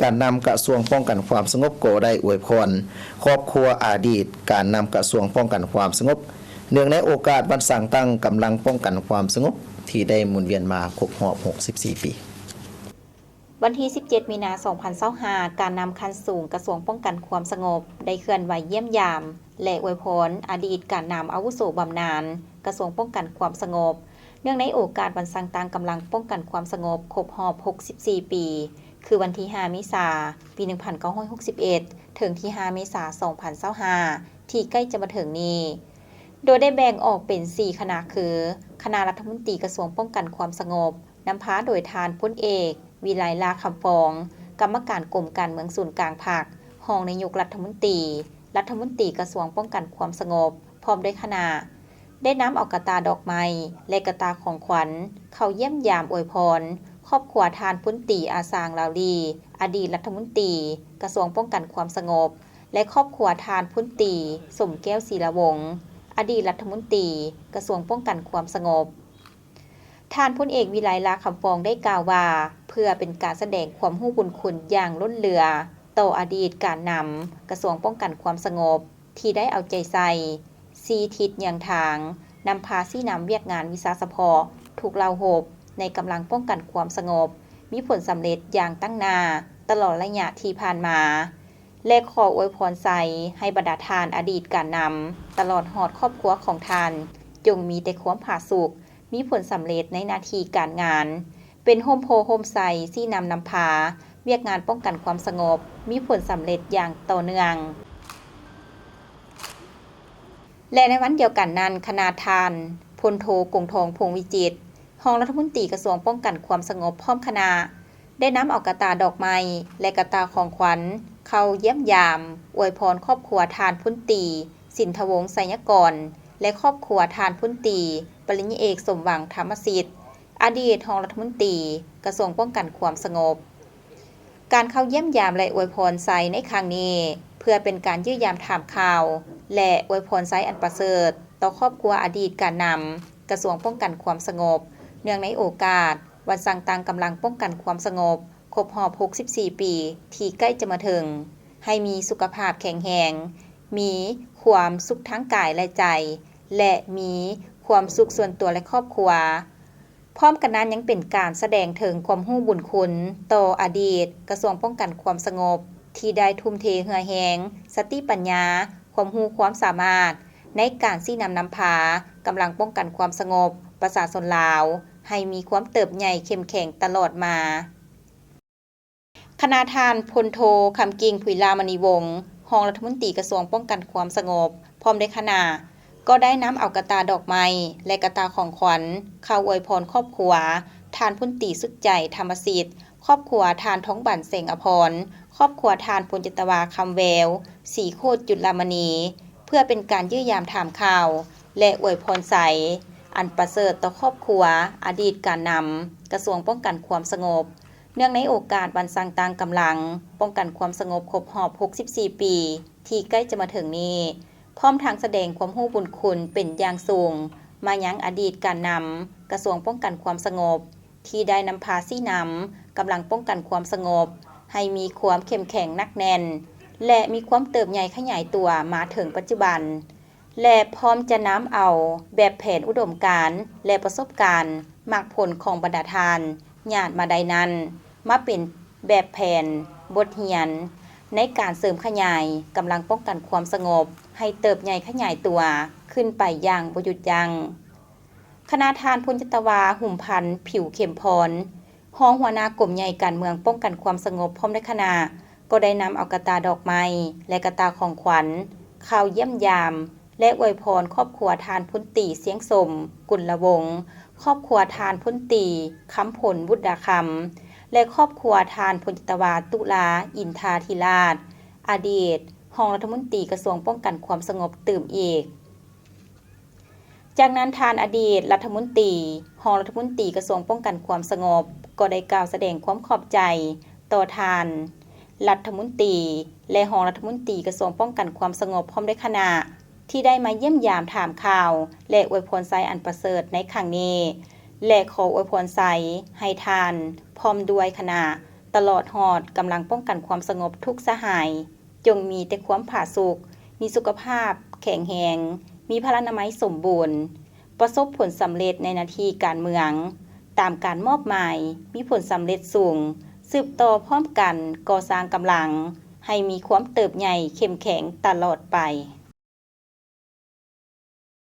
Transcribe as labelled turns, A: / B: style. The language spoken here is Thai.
A: การนำกระทรวงป้องกันความสงบก็ได้อวยพรครอบครัวอดีตการนำกระทรวงป้องกันความสงบเนื่องในโอกาสวันสร้างตั้งกำลังป้องกันความสงบที่ได้หมุนเวียนมาครบรอบ64 ปี
B: วันที่ 17 มีนาคม 2025 การนำคันสูงกระทรวงป้องกันความสงบได้เคลื่อนไหวเยี่ยมยามและอวยพรอดีตการนำอาวุโสบำนาญกระทรวงป้องกันความสงบเนื่องในโอกาสวันสร้างตั้งกำลังป้องกันความสงบครบรอบ64 ปีคือวันที่ 5 เมษายน ปี 1961 ถึงที่ 5 เมษายน 2025 ที่ใกล้จะมาถึงนี้โดยได้แบ่งออกเป็น 4 คณะคือคณะรัฐมนตรีกระทรวงป้องกันความสงบนำพาโดยทานพลเอกวิไลลาคำฟองกรรมการกรมการเมืองศูนย์กลางภาครองนายกรัฐมนตรีกระทรวงป้องกันความสงบพร้อมด้วยคณะได้นำเอากระตาดอกไม้และกระตาของขวัญเข้าเยี่ยมยามอวยพรครอบครัวทานพลตรีอาสางลาวลีอดีตรัฐมนตรีกระทรวงป้องกันความสงบและครอบครัวทานพลตรีสมแก้วศิลวงศ์อดีตรัฐมนตรีกระทรวงป้องกันความสงบท่านพลเอกวิไลลาคำฟองได้กล่าวว่าเพื่อเป็นการแสดงความรู้บุญคุณอย่างล้นเหลือต่ออดีตการนำกระทรวงป้องกันความสงบที่ได้เอาใจใส่ซีทิศอย่างทางนำพาซี่นำเวียกงานวิสาสะเพาะถูกเหล่าโหบในกำลังป้องกันความสงบมีผลสำเร็จอย่างตั้งหน้าตลอดระยะที่ผ่านมาและขออวยพรใส่ให้บรรดาทานอดีตการนำตลอดหอดครอบครัวของทานจงมีแต่ความผาสุกมีผลสำเร็จในหน้าที่การงานเป็นโฮมโพโฮมไซที่นำพาเวียกงานป้องกันความสงบมีผลสำเร็จอย่างต่อเนื่องและในวันเดียวกันนั้นคณะทานพลโทกงทองพงษ์วิจิตรรองรัฐมนตรีกระทรวงป้องกันความสงบพร้อมคณะได้นำเอากระตาดอกไม้และกระตาของขวัญเข้าเยี่ยมยามอวยพรครอบครัวทานพลตรีสินทวงศ์ไสยกรและครอบครัวทานพลตรีปริญญาเอกสมหวังธรรมสิทธิ์อดีตรองรัฐมนตรีกระทรวงป้องกันความสงบการเข้าเยี่ยมยามและอวยพรไซในครั้งนี้เพื่อเป็นการยื้อยามถามข่าวและอวยพรไซอันประเสริฐต่อครอบครัวอดีตการนำกระทรวงป้องกันความสงบเนื่องในโอกาสวันสร้างตั้งกำลังป้องกันความสงบครบรอบ64 ปีที่ใกล้จะมาถึงให้มีสุขภาพแข็งแรงมีความสุขทั้งกายและใจและมีความสุขส่วนตัวและครอบครัวพร้อมกันนั้นยังเป็นการแสดงถึงความรู้บุญคุณต่ออดีตกระทรวงป้องกันความสงบที่ได้ทุ่มเทเหือแหงสติปัญญาความรู้ความสามารถในการซี่นำพากำลังป้องกันความสงบประชาชนลาวให้มีความเติบใหญ่เข้มแข็งตลอดมาคณะทานพลโทคำกิ่ง ผุยลามณีวงศ์รองรัฐมนตรีกระทรวงป้องกันความสงบพร้อมด้วยคณะก็ได้นำเอากระตาดอกไม้และกระตาของขวัญเข้าอวยพรครอบครัวทานพลตรีสุดใจธรรมสิทธิ์ครอบครัวทานท้องบั่นเสงอภรครอบครัวทานปุญจิตวาคำแววศรีโคตรจุลามณีเพื่อเป็นการยื้อยามถามข่าวและอวยพรใสอันประเสริฐต่อครอบครัวอดีตการนำกระทรวงป้องกันความสงบเนื่องในโอกาสวันสร้างตั้งกำลังป้องกันความสงบครบรอบ64 ปีที่ใกล้จะมาถึงนี้พร้อมทางแสดงความรู้บุญคุณเป็นอย่างสูงมายังอดีตการนำกระทรวงป้องกันความสงบที่ได้นำพาซี่นำกำลังป้องกันความสงบให้มีความเข้มแข็งนักแน่นและมีความเติบใหญ่ขยายตัวมาถึงปัจจุบันและพร้อมจะนำเอาแบบแผนอุดมการณ์และประสบการณ์มรรคผลของบรรดาทานญาติมาใดนั้นมาเป็นแบบแผนบทเรียนในการเสริมขยายกำลังป้องกันความสงบให้เติบใหญ่ขยายตัวขึ้นไปอย่างบ่หยุดยั้งคณะทานพลจิตวาหุ่มพันธ์ผิวเข้มพรรองหัวหน้ากรมใหญ่การเมืองป้องกันความสงบพร้อมด้วยคณะก็ได้นำเอากระตาดอกไม้และกระตาของขวัญเข้าเยี่ยมยามและอวยพรครอบครัวทานพลตรีเสียงสมกุลวงศ์ครอบครัวทานพลตรีคำผลบุตรคำและครอบครัวทานพลจิตวาตุลาอินทาธิราชอดีตรองรัฐมนตรีกระทรวงป้องกันความสงบตื่มอีกจากนั้นทานอดีตรัฐมนตรีรองรัฐมนตรีกระทรวงป้องกันความสงบก็ได้กล่าวแสดงความขอบใจต่อทานรัฐมนตรีและรองรัฐมนตรีกระทรวงป้องกันความสงบพร้อมด้วยคณะที่ได้มาเยี่ยมยามถามข่าวและอวยพรไซอันประเสริฐในครั้งนี้และขออวยพรไซให้ทานพร้อมด้วยคณะ ตลอดหอดกำลังป้องกันความสงบทุกสหายจงมีแต่ความผาสุกมีสุขภาพแข็งแรงมีพลานามัยสมบูรณ์ประสบผลสำเร็จในหน้าที่การเมืองตามการมอบหมายมีผลสำเร็จสูงสืบต่อพร้อมกันก่อสร้างกำลังให้มีความเติบใหญ่เข้มแข็งตลอดไป